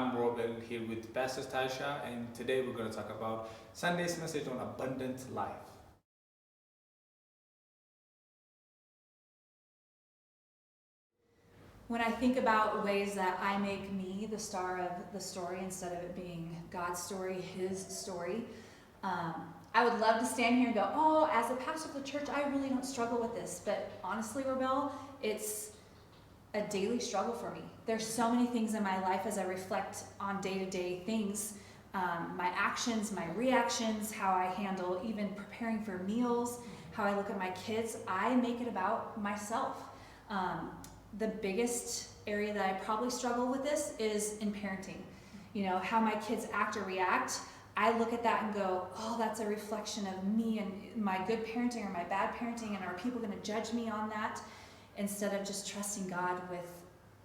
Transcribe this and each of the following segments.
I'm Robel here with Pastor Tasha, and today we're going to talk about Sunday's message on abundant life. When I think about ways that I make me the star of the story instead of it being God's story, His story, I would love to stand here and go, oh, as a pastor of the church, I really don't struggle with this. But honestly, Rebel, it's a daily struggle for me. There's so many things in my life as I reflect on day-to-day things, my actions, my reactions, how I handle even preparing for meals, how I look at my kids. I make it about myself. The biggest area that I probably struggle with this is in parenting. You know, how my kids act or react. I look at that and go, oh, that's a reflection of me and my good parenting or my bad parenting, and are people going to judge me on that? Instead of just trusting God with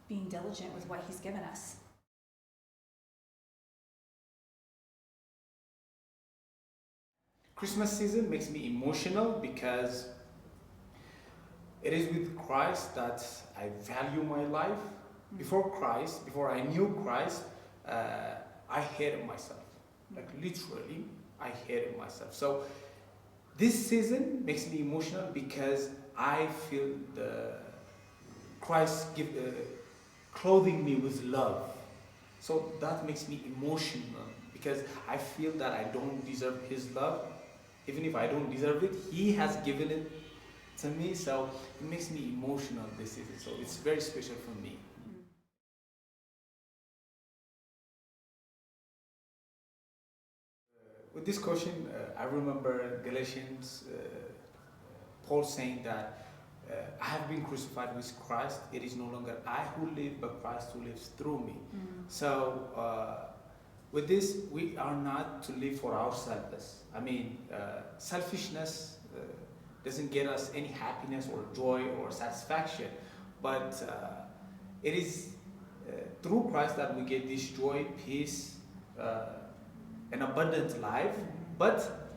being diligent with what He's given us. Christmas season makes me emotional because it is with Christ that I value my life. Before Christ, before I knew Christ, I hated myself. Like literally, I hated myself. So this season makes me emotional because I feel the Christ clothing me with love. So that makes me emotional because I feel that I don't deserve His love. Even if I don't deserve it, He has given it to me. So it makes me emotional this season. So it's very special for me. With this question, I remember Galatians, Paul saying that I have been crucified with Christ. It is no longer I who live, but Christ who lives through me. So with this, we are not to live for ourselves. I mean, selfishness doesn't get us any happiness or joy or satisfaction, but it is through Christ that we get this joy, peace, an abundant life, but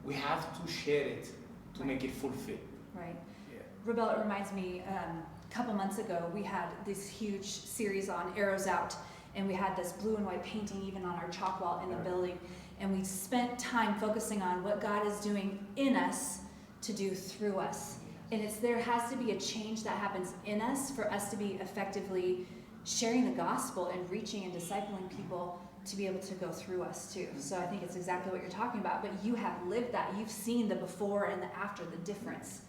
we have to share it to make it fulfilled. Right. Yeah. Rebel, it reminds me, a couple months ago, we had this huge series on Arrows Out, and we had this blue and white painting even on our chalk wall in the building, and we spent time focusing on what God is doing in us to do through us. And there has to be a change that happens in us for us to be effectively sharing the gospel and reaching and discipling people to be able to go through us too. So I think it's exactly what you're talking about, but you have lived that. You've seen the before and the after, the difference.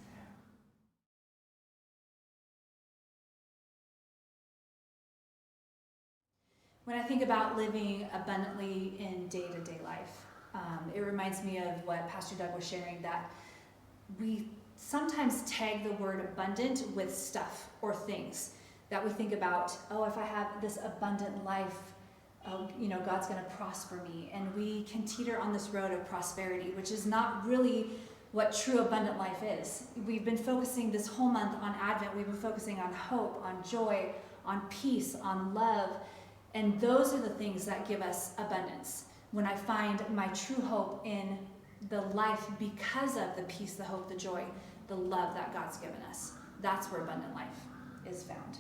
When I think about living abundantly in day-to-day life, it reminds me of what Pastor Doug was sharing, that we sometimes tag the word abundant with stuff or things that we think about. Oh, if I have this abundant life, God's going to prosper me. And we can teeter on this road of prosperity, which is not really what true abundant life is. We've been focusing this whole month on Advent. We've been focusing on hope, on joy, on peace, on love. And those are the things that give us abundance. When I find my true hope in the life because of the peace, the hope, the joy, the love that God's given us, that's where abundant life is found.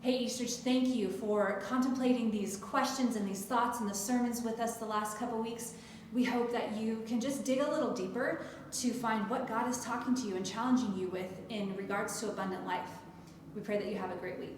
Hey, Eastridge, thank you for contemplating these questions and these thoughts and the sermons with us the last couple weeks. We hope that you can just dig a little deeper to find what God is talking to you and challenging you with in regards to abundant life. We pray that you have a great week.